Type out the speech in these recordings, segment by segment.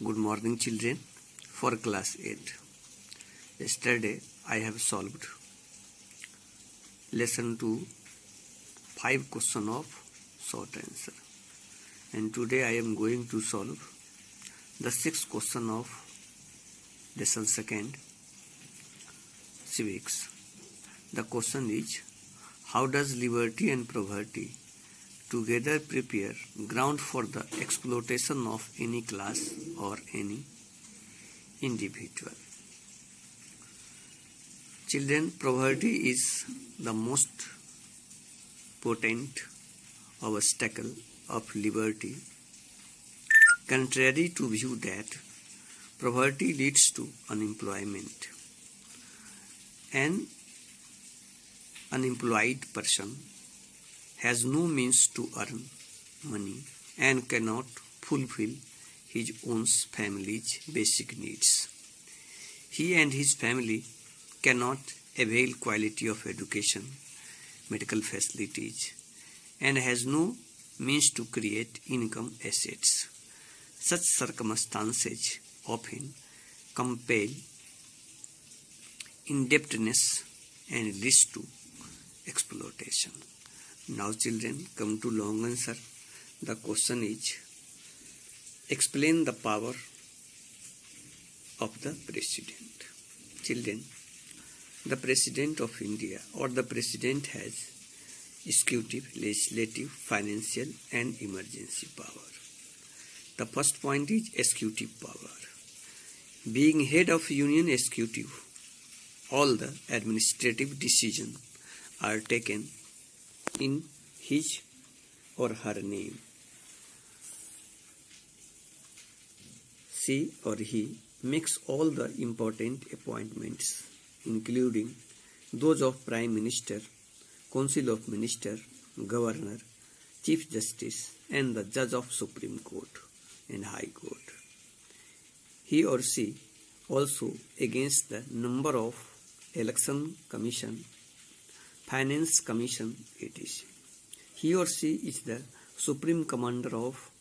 Good morning, children. For class 8. Yesterday I have solved lesson 2 5 question of short answer, and today I am going to solve the 6th question of lesson 2 civics. The question is, how does liberty and poverty together prepare ground for the exploitation of any class or any individual? Children, poverty is the most potent obstacle of liberty. Contrary to view that poverty leads to unemployment, an unemployed person has no means to earn money and cannot fulfill his own family's basic needs. He and his family cannot avail quality of education, medical facilities, and has no means to create income assets. Such circumstances often compel indebtedness and leads to exploitation. Now children, come to long answer. The question is, explain the power of the president. Children, the president of India or the president has executive, legislative, financial and emergency power. The first point is executive power. Being head of union executive, all the administrative decisions are taken in his or her name. She or he makes all the important appointments, including those of Prime Minister, Council of Ministers, Governor, Chief Justice, and the Judge of Supreme Court and High Court. He or she also against the number of Election Commission, Finance Commission, etc. He or she is the Supreme Commander of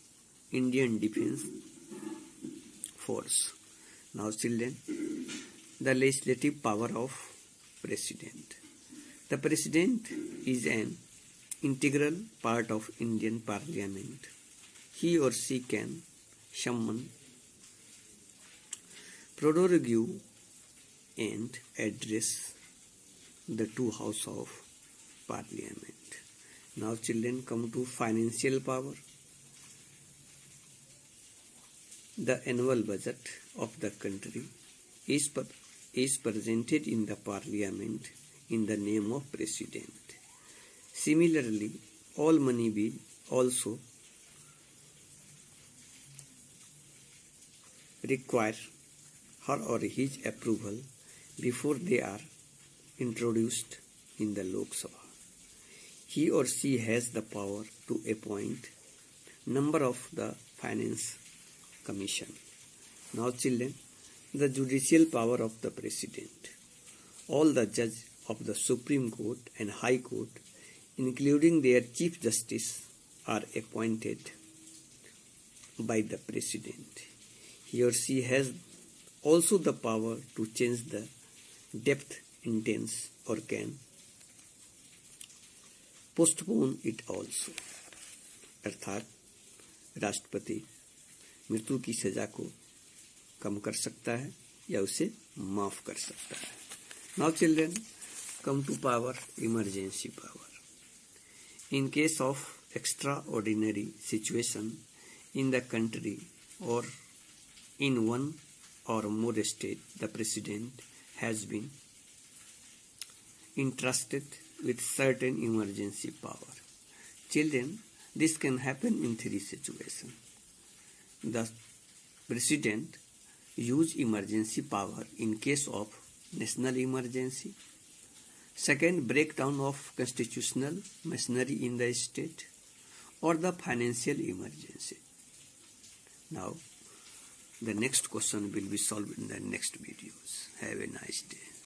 Indian Defence Force. Now children, the legislative power of President. The President is an integral part of Indian Parliament. He or she can summon, prorogue and address the two House of Parliament. Now children, come to financial power. The annual budget of the country is presented in the Parliament in the name of President. Similarly, all money bill also require her or his approval before they are introduced in the Lok Sabha. He or she has the power to appoint number of the Finance Commission. Now children, the judicial power of the President. All the judges of the Supreme Court and High Court, including their Chief Justice, are appointed by the President. He or she has also the power to change the depth intends or can postpone it also. अर्थात राष्ट्रपति मृत्यु की सजा को कम कर सकता है या उसे माफ कर सकता है. Now children, come to power, emergency power. In case of extraordinary situation in the country or in one or more states, the President has been entrusted with certain emergency power. Children, this can happen in 3 situations. The President use emergency power in case of national emergency. Second, breakdown of constitutional machinery in the state, or the financial emergency. Now, the next question will be solved in the next videos. Have a nice day.